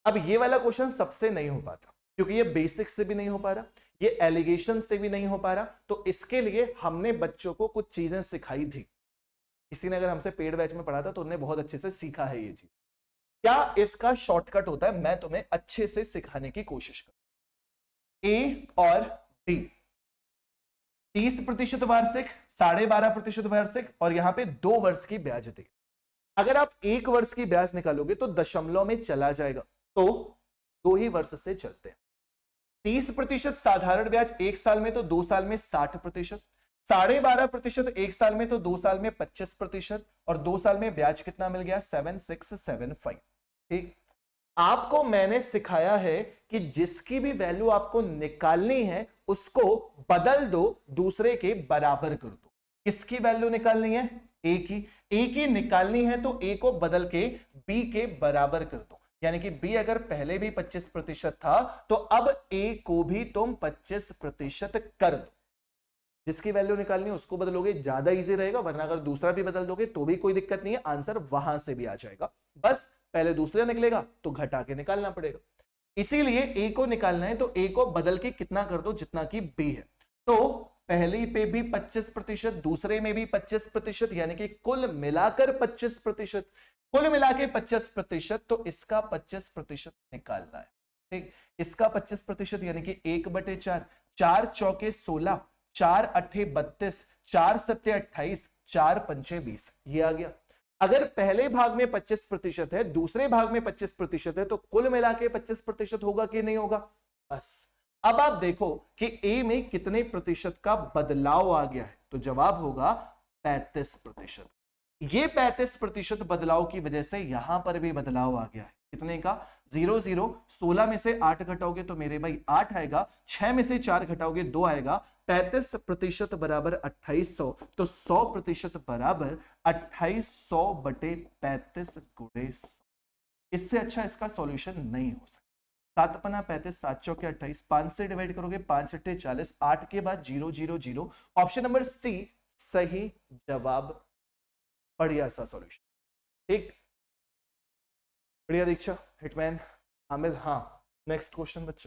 अब ये वाला क्वेश्चन सबसे नहीं हो पाता क्योंकि ये बेसिक से भी नहीं हो पा रहा, ये एलिगेशन से भी नहीं हो पा रहा, तो इसके लिए हमने बच्चों को कुछ चीजें सिखाई थी। किसी ने अगर हमसे पेड बैच में पढ़ा था तो उन्होंने बहुत अच्छे से सीखा है ये चीज। क्या इसका शॉर्टकट होता है, मैं तुम्हें अच्छे से सिखाने की कोशिश कर। ए और बी 30% वार्षिक, 12.5% वार्षिक, और यहां पे 2 वर्ष की ब्याज दी। अगर आप 1 वर्ष की ब्याज निकालोगे तो दशमलव में चला जाएगा, तो 2 ही वर्ष से चलते हैं। 30% साधारण ब्याज 1 साल में, तो 2 साल में 60%, 12.5% 1 साल में, तो 2 साल में 25%, और 2 साल में ब्याज कितना मिल गया 7675। ठीक, आपको मैंने सिखाया है कि जिसकी भी वैल्यू आपको निकालनी है उसको बदल दो, दूसरे के बराबर कर दो। किसकी वैल्यू निकालनी है, ए की। ए की निकालनी है तो ए को बदल के बी के बराबर कर दो, यानी कि बी अगर पहले भी 25% था तो अब ए को भी तुम 25% कर दो। जिसकी वैल्यू निकालनी है उसको बदलोगे, ज्यादा इजी रहेगा, वरना अगर दूसरा भी बदल दोगे तो भी कोई दिक्कत नहीं है, आंसर वहां से भी आ जाएगा। बस पहले दूसरा निकलेगा तो घटा के निकालना पड़ेगा। इसीलिए ए को निकालना है तो ए को बदल के कितना कर दो, जितना कि बी है। तो पहली पे भी 25%, दूसरे में भी 25%, यानी कि कुल मिलाकर 25%, कुल मिला के 25%, तो इसका 25% निकालना है। ठीक, इसका 25% यानी कि 1/4, 4 चौके 16, 4 अट्ठे 32, 4 सत्ते 28, 4 पंचे 20, ये आ गया। अगर पहले भाग में 25% है, दूसरे भाग में 25% है, तो कुल मिला के 25% होगा कि नहीं होगा। बस अब आप देखो कि ए में कितने प्रतिशत का बदलाव आ गया है, तो जवाब होगा 35%। ये 35% बदलाव की वजह से यहां पर भी बदलाव आ गया है। कितने का, 0 0, 16 में से 8 घटाओगे तो मेरे भाई 8 आएगा, 6 में से 4 घटाओगे 2 आएगा, 35% बराबर 2800, तो 100% बराबर 2800 बटे 35 गुणे 100। इससे अच्छा इसका सॉल्यूशन नहीं हो सकता। 7 पना 35, 7 चौके 28, 5 से डिवाइड करोगे 5 अट्ठे 40, 8 के बाद 0 0 0। ऑप्शन नंबर सी सही जवाब, बढ़िया सा सॉल्यूशन। ठीक, बढ़िया दीक्षा, हिटमैन, आमिल। हाँ, नेक्स्ट क्वेश्चन बच्चे।